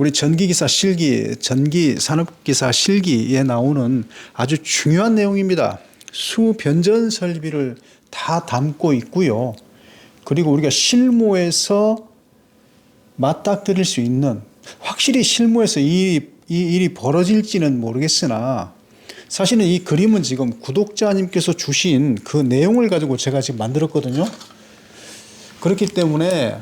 우리 전기기사 실기, 전기산업기사 실기에 나오는 아주 중요한 내용입니다. 수변전 설비를 다 담고 있고요. 그리고 우리가 실무에서 맞닥뜨릴 수 있는, 확실히 실무에서 이 일이 벌어질지는 모르겠으나 사실은 이 그림은 지금 구독자님께서 주신 그 내용을 가지고 제가 지금 만들었거든요. 그렇기 때문에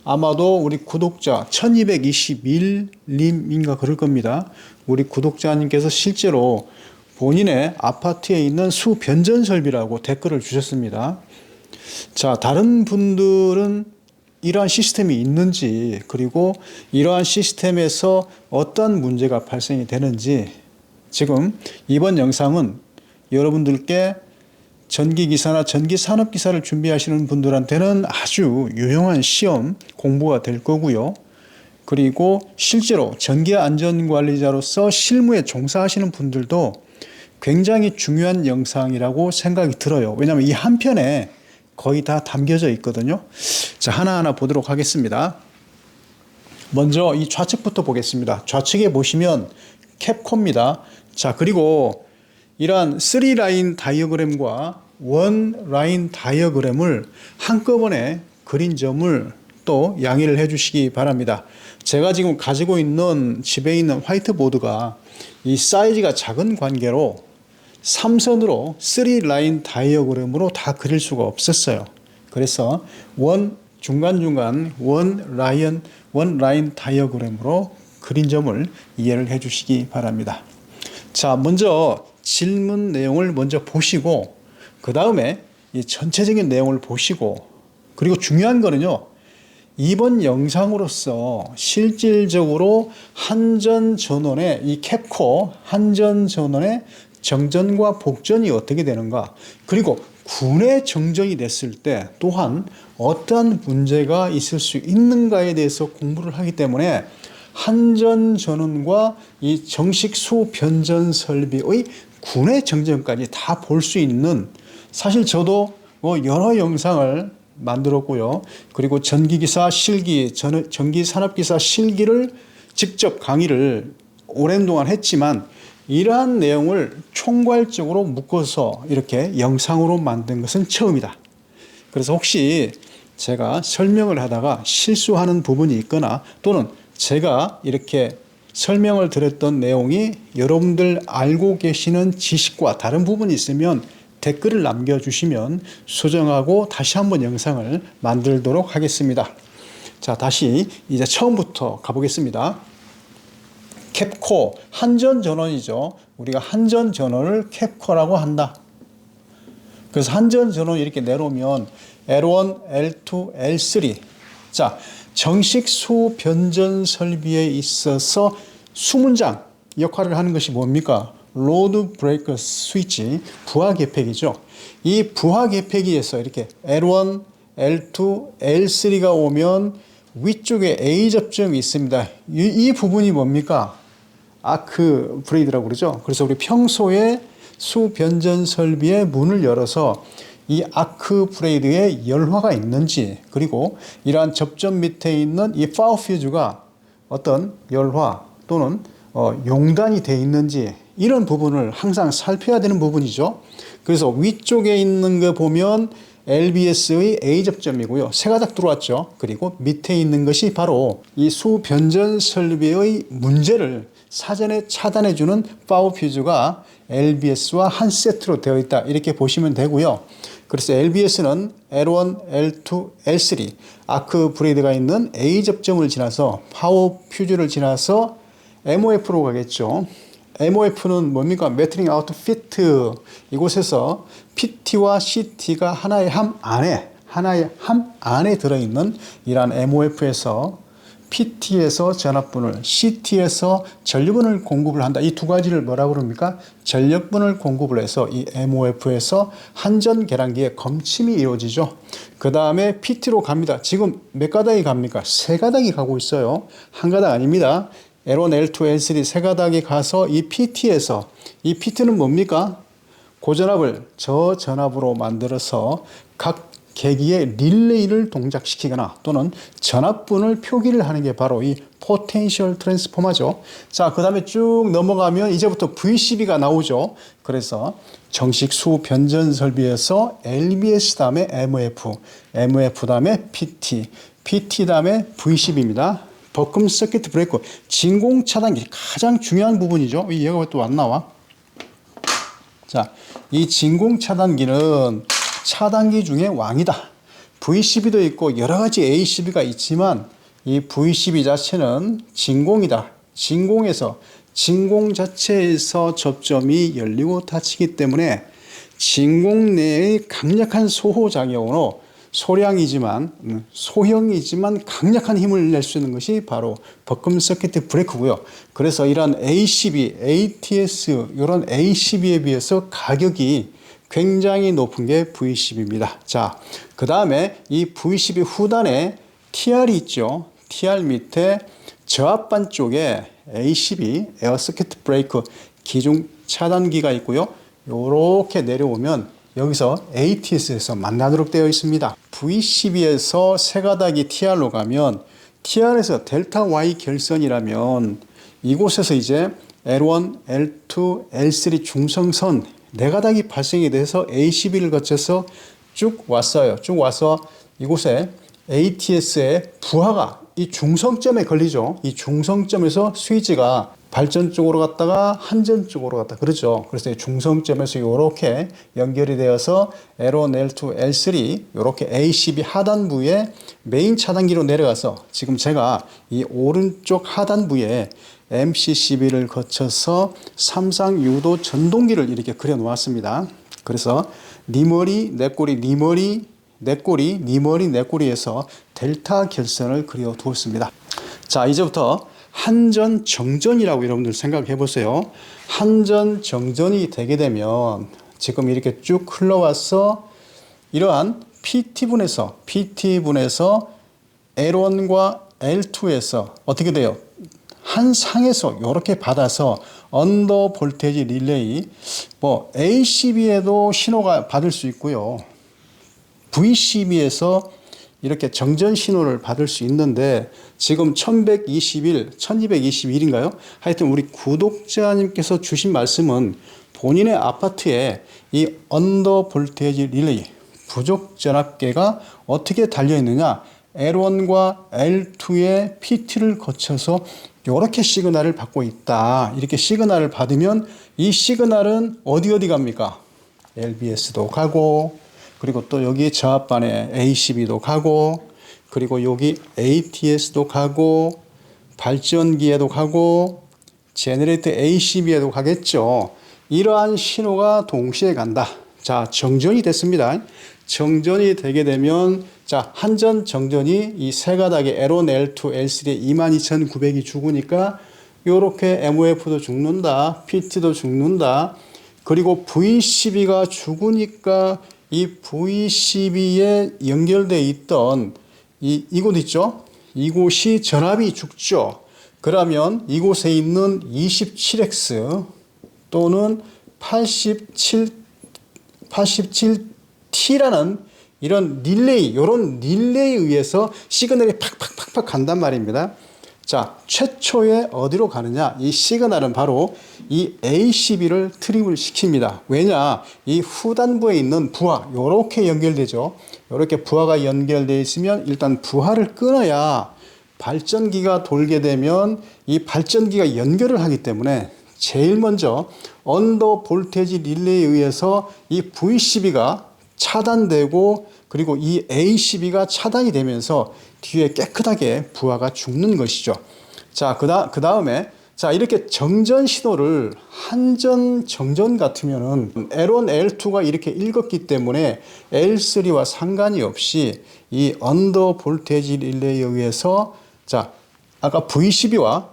아마도 우리 구독자 1221님인가 그럴 겁니다. 우리 구독자님께서 실제로 본인의 아파트에 있는 수변전 설비라고 댓글을 주셨습니다. 자, 다른 분들은 이러한 시스템이 있는지, 그리고 이러한 시스템에서 어떤 문제가 발생이 되는지, 지금 이번 영상은 여러분들께 전기기사나 전기산업기사를 준비하시는 분들한테는 아주 유용한 시험 공부가 될 거고요. 그리고 실제로 전기안전관리자로서 실무에 종사하시는 분들도 굉장히 중요한 영상이라고 생각이 들어요. 왜냐하면 이 한 편에 거의 다 담겨져 있거든요. 자, 하나하나 보도록 하겠습니다. 먼저 이 좌측부터 보겠습니다. 좌측에 보시면 캡코입니다. 자, 그리고 이러한 3라인 다이어그램과 1라인 다이어그램을 한꺼번에 그린 점을 또 양해를 해 주시기 바랍니다. 제가 지금 가지고 있는 집에 있는 화이트보드가 이 사이즈가 작은 관계로 3선으로 3라인 다이어그램으로 다 그릴 수가 없었어요. 그래서 중간중간 원라인 다이어그램으로 그린 점을 이해를 해 주시기 바랍니다. 자, 먼저 질문 내용을 먼저 보시고 그 다음에 이 전체적인 내용을 보시고, 그리고 중요한 거는요, 이번 영상으로서 실질적으로 한전전원의 이 캡코 한전전원의 정전과 복전이 어떻게 되는가, 그리고 군의 정전이 됐을 때 또한 어떠한 문제가 있을 수 있는가에 대해서 공부를 하기 때문에 한전전원과 이 정식 수변전 설비의 군의 정전까지 다 볼 수 있는, 사실 저도 여러 영상을 만들었고요. 그리고 전기기사 실기, 전기산업기사 실기를 직접 강의를 오랜 동안 했지만 이러한 내용을 총괄적으로 묶어서 이렇게 영상으로 만든 것은 처음이다. 그래서 혹시 제가 설명을 하다가 실수하는 부분이 있거나 또는 제가 이렇게 설명을 드렸던 내용이 여러분들 알고 계시는 지식과 다른 부분이 있으면 댓글을 남겨주시면 수정하고 다시 한번 영상을 만들도록 하겠습니다. 자, 다시 이제 처음부터 가보겠습니다. 캡코, 한전전원이죠. 우리가 한전전원을 캡코라고 한다. 그래서 한전전원 이렇게 내놓으면 L1, L2, L3. 자, 정식 수변전 설비에 있어서 수문장 역할을 하는 것이 뭡니까? 로드 브레이커 스위치, 부하 개폐기죠. 이 부하 개폐기에서 이렇게 L1, L2, L3가 오면 위쪽에 A 접점이 있습니다. 이 부분이 뭡니까? 아크 브레이드라고 그러죠. 그래서 우리 평소에 수변전 설비의 문을 열어서 이 아크 브레이드에 열화가 있는지, 그리고 이러한 접점 밑에 있는 이 파워 퓨즈가 어떤 열화 또는 용단이 되어 있는지, 이런 부분을 항상 살펴야 되는 부분이죠. 그래서 위쪽에 있는 거 보면 LBS의 A 접점이고요. 세 가닥 들어왔죠. 그리고 밑에 있는 것이 바로 이 수변전 설비의 문제를 사전에 차단해주는 파워 퓨즈가 LBS와 한 세트로 되어 있다. 이렇게 보시면 되고요. 그래서 LBS는 L1, L2, L3 아크 브레이드가 있는 A 접점을 지나서 파워 퓨즈를 지나서 MOF로 가겠죠. MOF는 뭡니까? 매트링 아웃 피트. 이곳에서 PT와 CT가 하나의 함 안에 들어있는 이러한 MOF에서 PT에서 전압분을, CT에서 전류분을 공급을 한다. 이 두 가지를 뭐라고 그럽니까? 전력분을 공급을 해서 이 MOF에서 한전 계량기에 검침이 이루어지죠. 그 다음에 PT로 갑니다. 지금 몇 가닥이 갑니까? 세 가닥이 가고 있어요. 한 가닥 아닙니다. L1, L2, L3 세 가닥이 가서 이 PT에서, 이 PT는 뭡니까? 고전압을 저전압으로 만들어서 각 계기의 릴레이를 동작시키거나 또는 전압분을 표기를 하는 게 바로 이 포텐셜 트랜스포머죠. 자, 그 다음에 쭉 넘어가면 이제부터 VCB가 나오죠. 그래서 정식 수 변전 설비에서 LBS 다음에 MOF, MOF 다음에 PT, PT 다음에 VCB입니다. 버금 서킷 브레이커, 진공 차단기 가장 중요한 부분이죠. 얘가 왜 또 안 나와? 자, 이 진공 차단기는 차단기 중에 왕이다. VCB도 있고 여러 가지 ACB가 있지만 이 VCB 자체는 진공이다. 진공 자체에서 접점이 열리고 닫히기 때문에 진공 내의 강력한 소호 작용으로 소형이지만 강력한 힘을 낼 수 있는 것이 바로 버금 서킷 브레이크고요. 그래서 이런 ACB, ATS 이런 ACB에 비해서 가격이 굉장히 높은 게 VCB입니다. 자, 그 다음에 이 VCB 후단에 TR이 있죠. TR 밑에 저압반 쪽에 ACB, 에어 서킷 브레이크 기중 차단기가 있고요. 요렇게 내려오면 여기서 ATS에서 만나도록 되어 있습니다. VCB에서 세 가닥이 TR로 가면 TR에서 델타 Y 결선이라면 이곳에서 이제 L1, L2, L3 중성선 네 가닥이 발생이 돼서 ACB를 거쳐서 쭉 왔어요. 쭉 와서 이곳에 ATS의 부하가 이 중성점에 걸리죠. 이 중성점에서 스위치가 발전 쪽으로 갔다가 한전 쪽으로 갔다. 그렇죠. 그래서 이 중성점에서 이렇게 연결이 되어서 L1, L2, L3 이렇게 ACB 하단부에 메인 차단기로 내려가서 지금 제가 이 오른쪽 하단부에 MCCB를 거쳐서 삼상 유도 전동기를 이렇게 그려 놓았습니다. 그래서 네 머리, 내 꼬리, 네 머리, 내 꼬리, 네 머리, 내 꼬리에서 델타 결선을 그려 두었습니다. 자, 이제부터 한전 정전이라고 여러분들 생각해 보세요. 한전 정전이 되게 되면 지금 이렇게 쭉 흘러와서 이러한 PT분에서 L1과 L2에서 어떻게 돼요? 한 상에서 이렇게 받아서 언더 볼테이지 릴레이 ACB에도 신호가 받을 수 있고요. VCB에서 이렇게 정전 신호를 받을 수 있는데 지금 1221인가요? 하여튼 우리 구독자님께서 주신 말씀은 본인의 아파트에 이 언더 볼테이지 릴레이 부족 전압계가 어떻게 달려 있느냐? L1과 L2의 PT를 거쳐서 이렇게 시그널을 받고 있다. 이렇게 시그널을 받으면 이 시그널은 어디 갑니까? LBS도 가고 그리고 또 여기 저압반에 ACB도 가고 그리고 여기 ATS도 가고 발전기에도 가고 제너레이터 ACB에도 가겠죠. 이러한 신호가 동시에 간다. 자, 정전이 됐습니다. 정전이 되게 되면 자, 한전 정전이 이 세 가닥의 L1, L2, L3에 22,900이 죽으니까 요렇게 MOF도 죽는다. PT도 죽는다. 그리고 VCB가 죽으니까 이 VCB에 연결되어 있던 이곳 있죠? 이곳이 전압이 죽죠. 그러면 이곳에 있는 27X 또는 87T라는 이런 이런 릴레이에 의해서 시그널이 팍팍팍팍 간단 말입니다. 자, 최초에 어디로 가느냐? 이 시그널은 바로 이 ACB를 트립을 시킵니다. 왜냐? 이 후단부에 있는 부하, 요렇게 연결되죠. 요렇게 부하가 연결되어 있으면 일단 부하를 끊어야 발전기가 돌게 되면 이 발전기가 연결을 하기 때문에 제일 먼저 언더 볼테이지 릴레이에 의해서 이 VCB가 차단되고 그리고 이 ACB가 차단이 되면서 뒤에 깨끗하게 부하가 죽는 것이죠. 자, 그 다음에 자, 이렇게 정전 신호를 한전 정전 같으면은 L1, L2가 이렇게 읽었기 때문에 L3와 상관이 없이 이 언더 볼테이지 릴레이에 의해서 자, 아까 VCB와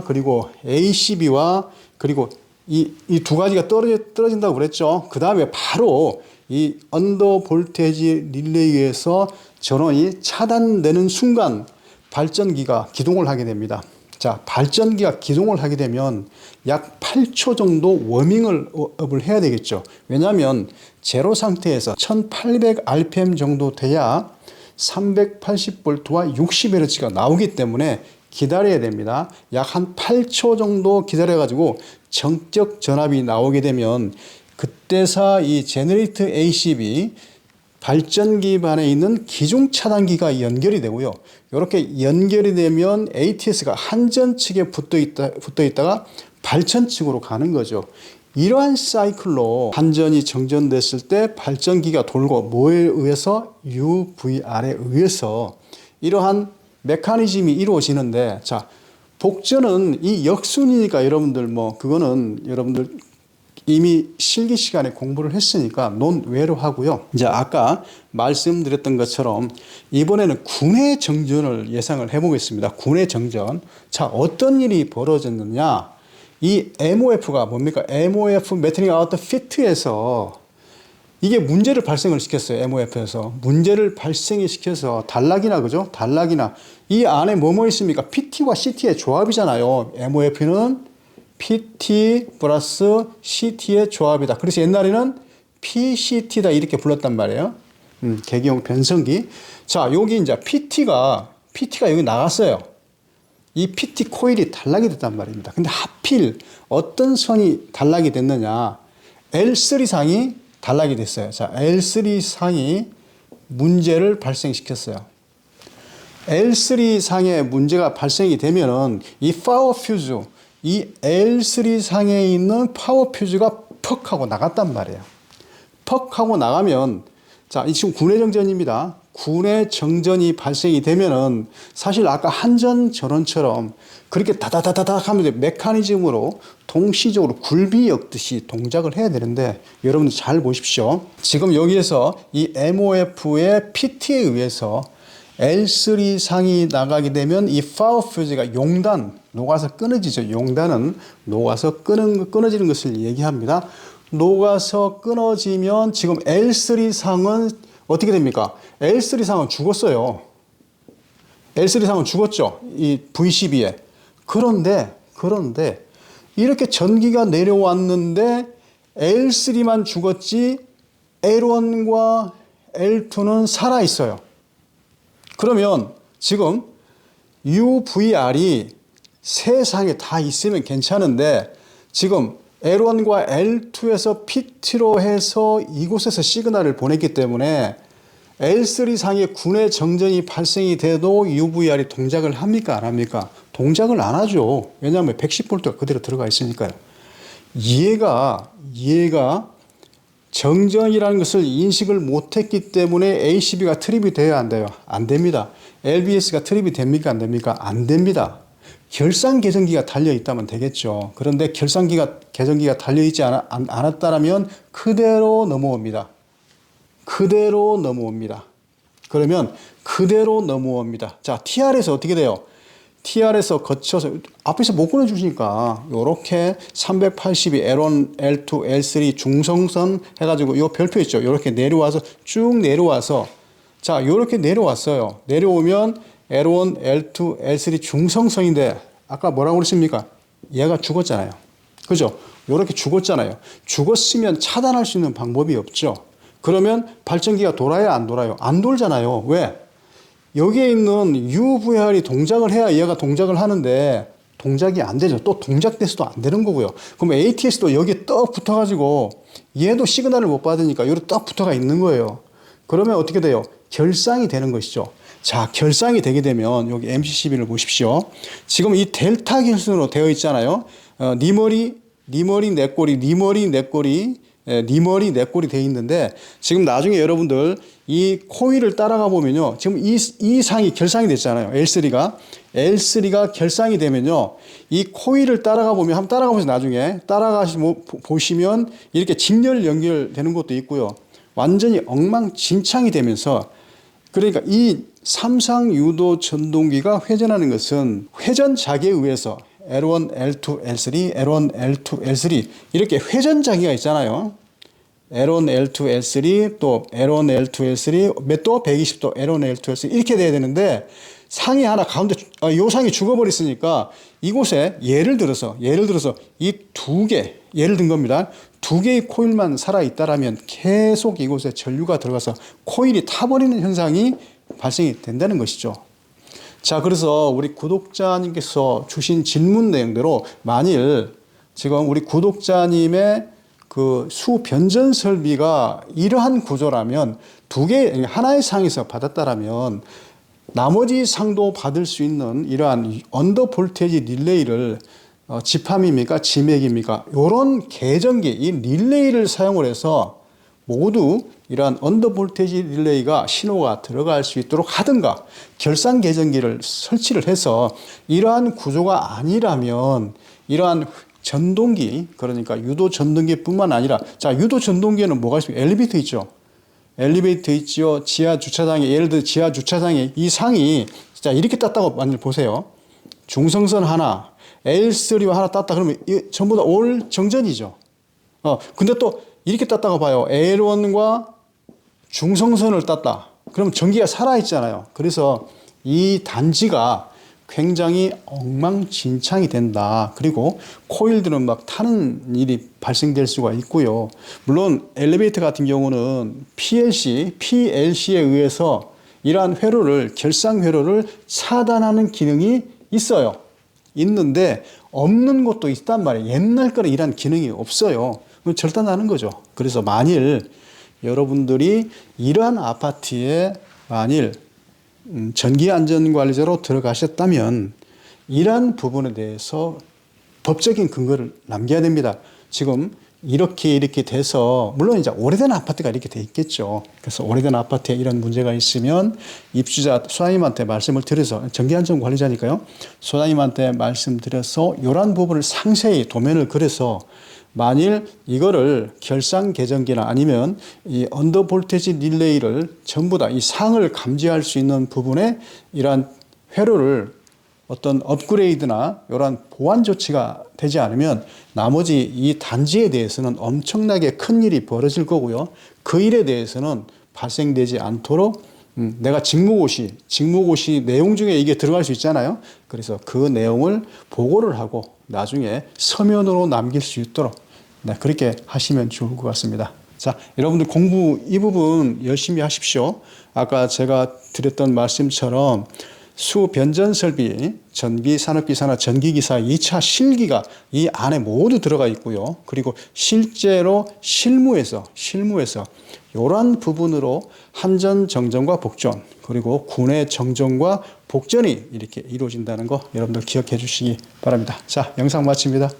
그리고 ACB와 그리고 이 두 가지가 떨어진다고 그랬죠. 그 다음에 바로 이 언더 볼테이지 릴레이에서 전원이 차단되는 순간 발전기가 기동을 하게 됩니다. 자, 발전기가 기동을 하게 되면 약 8초 정도 워밍을 업을 해야 되겠죠. 왜냐하면 제로 상태에서 1800rpm 정도 돼야 380V와 60Hz가 나오기 때문에 기다려야 됩니다. 약 한 8초 정도 기다려가지고 정적 전압이 나오게 되면 그때서 이 제너레이터 ACB 발전기 반에 있는 기중 차단기가 연결이 되고요. 이렇게 연결이 되면 ATS가 한전 측에 붙어 있다가 발전 측으로 가는 거죠. 이러한 사이클로 한전이 정전됐을 때 발전기가 돌고 뭐에 의해서 UVR에 의해서 이러한 메커니즘이 이루어지는데, 자, 복전은 이 역순이니까 여러분들 그거는 여러분들 이미 실기 시간에 공부를 했으니까 논외로 하고요. 이제 아까 말씀드렸던 것처럼 이번에는 군의 정전을 예상을 해보겠습니다. 군의 정전. 자, 어떤 일이 벌어졌느냐. 이 MOF가 뭡니까? MOF Metering Out Fit에서 이게 문제를 발생을 시켰어요. MOF에서. 문제를 발생시켜서 단락이나, 그죠? 단락이나. 이 안에 뭐뭐 있습니까? PT와 CT의 조합이잖아요. MOF는 PT 플러스 CT의 조합이다. 그래서 옛날에는 PCT다 이렇게 불렀단 말이에요. 계기형 변성기. 자, 여기 이제 PT가 여기 나갔어요. 이 PT 코일이 단락이 됐단 말입니다. 근데 하필 어떤 선이 단락이 됐느냐. L3상이 단락이 됐어요. 자, L3상이 문제를 발생시켰어요. L3상에 문제가 발생이 되면은 이 파워 퓨즈, 이 L3상에 있는 파워 퓨즈가 퍽 하고 나갔단 말이에요. 퍽 하고 나가면, 자, 이 지금 군의 정전입니다. 군의 정전이 발생이 되면은 사실 아까 한전 전원처럼 그렇게 다다다다닥 하면 메커니즘으로 동시적으로 굴비 엮듯이 동작을 해야 되는데, 여러분들 잘 보십시오. 지금 여기에서 이 MOF의 PT에 의해서 L3상이 나가게 되면 이 파워 퓨즈가 용단, 녹아서 끊어지죠. 용단은 녹아서 끊어지는 것을 얘기합니다. 녹아서 끊어지면 지금 L3상은 어떻게 됩니까? L3상은 죽었어요. L3상은 죽었죠. 이 V12에. 그런데 이렇게 전기가 내려왔는데 L3만 죽었지 L1과 L2는 살아있어요. 그러면 지금 UVR이 세상에 다 있으면 괜찮은데 지금 L1과 L2에서 PT로 해서 이곳에서 시그널을 보냈기 때문에 L3상의 군의 정전이 발생이 돼도 UVR이 동작을 합니까? 안 합니까? 동작을 안 하죠. 왜냐하면 110V가 그대로 들어가 있으니까요. 얘가 정전이라는 것을 인식을 못했기 때문에 ACB가 트립이 돼야 안 돼요? 안 됩니다. LBS가 트립이 됩니까? 안 됩니까? 안 됩니다. 결상 개전기가 달려있다면 되겠죠. 그런데 개전기가 달려있지 않았다면 그대로 넘어옵니다. 그러면 그대로 넘어옵니다. 자, TR에서 어떻게 돼요? TR에서 거쳐서 앞에서 못 끊어주시니까 요렇게 382 L1, L2, L3 중성선 해가지고 요 별표 있죠. 요렇게 내려와서 쭉 내려와서 자, 요렇게 내려왔어요. 내려오면 L1, L2, L3 중성선인데 아까 뭐라고 그랬습니까? 얘가 죽었잖아요. 그죠? 요렇게 죽었잖아요. 죽었으면 차단할 수 있는 방법이 없죠. 그러면 발전기가 돌아야 안 돌아요? 안 돌잖아요. 왜? 여기에 있는 UVR이 동작을 해야 얘가 동작을 하는데 동작이 안 되죠. 또 동작돼서도 안 되는 거고요. 그럼 ATS도 여기에 떡 붙어가지고 얘도 시그널을 못 받으니까 여기 떡 붙어가 있는 거예요. 그러면 어떻게 돼요? 결상이 되는 것이죠. 자, 결상이 되게 되면 여기 MCCB를 보십시오. 지금 이 델타 결선으로 되어 있잖아요. 네 머리, 내 꼬리, 네 머리, 내 꼬리, 네 머리, 내 꼬리 되어 있는데 지금 나중에 여러분들 이 코일을 따라가 보면요. 지금 이 상이 결상이 됐잖아요. L3가 결상이 되면요. 이 코일을 따라가 보면 한번 따라가 보세요. 나중에 보시면 이렇게 직렬 연결되는 것도 있고요. 완전히 엉망진창이 되면서 그러니까 이 삼상 유도 전동기가 회전하는 것은 회전자기에 의해서 L1, L2, L3, L1, L2, L3 이렇게 회전자기가 있잖아요. L1, L2, L3 또 L1, L2, L3 또 120도 L1, L2, L3 이렇게 돼야 되는데 상이 하나 가운데 요 상이 죽어버렸으니까 이곳에 예를 들어서 이 두 개 예를 든 겁니다. 두 개의 코일만 살아 있다라면 계속 이곳에 전류가 들어가서 코일이 타버리는 현상이 발생이 된다는 것이죠. 자, 그래서 우리 구독자님께서 주신 질문 내용대로 만일 지금 우리 구독자님의 그 수 변전 설비가 이러한 구조라면 하나의 상에서 받았다라면 나머지 상도 받을 수 있는 이러한 언더 볼테이지 릴레이를 지팜입니까? 지맥입니까? 이런 계전기, 이 릴레이를 사용을 해서 모두 이러한 언더 볼테이지 릴레이가 신호가 들어갈 수 있도록 하든가 결산 계전기를 설치를 해서 이러한 구조가 아니라면 이러한 전동기, 그러니까 유도 전동기뿐만 아니라, 자, 유도 전동기에는 뭐가 있습니까? 엘리베이터 있죠. 엘리베이터 있죠. 지하 주차장에, 예를 들어 지하 주차장에 이 상이, 자, 이렇게 땄다고 만일 보세요. 중성선 하나, L3와 하나 땄다 그러면 전부 다 올 정전이죠. 근데 또 이렇게 땄다고 봐요. L1과 중성선을 땄다. 그럼 전기가 살아있잖아요. 그래서 이 단지가 굉장히 엉망진창이 된다. 그리고 코일들은 막 타는 일이 발생될 수가 있고요. 물론 엘리베이터 같은 경우는 PLC에 의해서 이러한 회로를, 결상 회로를 차단하는 기능이 있어요. 있는데 없는 곳도 있단 말이에요. 옛날 거는 이런 기능이 없어요. 절단하는 거죠. 그래서 만일 여러분들이 이러한 아파트에 만일 전기안전관리자로 들어가셨다면 이러한 부분에 대해서 법적인 근거를 남겨야 됩니다. 지금 이렇게 돼서 물론 이제 오래된 아파트가 이렇게 돼 있겠죠. 그래서 오래된 아파트에 이런 문제가 있으면 입주자 소장님한테 말씀을 드려서 전기안전관리자니까요. 소장님한테 말씀드려서 이러한 부분을 상세히 도면을 그려서 만일 이거를 결상 계전기나 아니면 이 언더 볼테이지 릴레이를 전부 다 이 상을 감지할 수 있는 부분에 이러한 회로를 어떤 업그레이드나 이러한 보완 조치가 되지 않으면 나머지 이 단지에 대해서는 엄청나게 큰 일이 벌어질 거고요. 그 일에 대해서는 발생되지 않도록 내가 직무고시 내용 중에 이게 들어갈 수 있잖아요. 그래서 그 내용을 보고를 하고 나중에 서면으로 남길 수 있도록 그렇게 하시면 좋을 것 같습니다. 자, 여러분들 공부 이 부분 열심히 하십시오. 아까 제가 드렸던 말씀처럼 수 변전 설비, 전기 산업기사나 전기기사 2차 실기가 이 안에 모두 들어가 있고요. 그리고 실제로 실무에서 이러한 부분으로 한전 정전과 복전, 그리고 군의 정전과 복전이 이렇게 이루어진다는 거 여러분들 기억해 주시기 바랍니다. 자, 영상 마칩니다.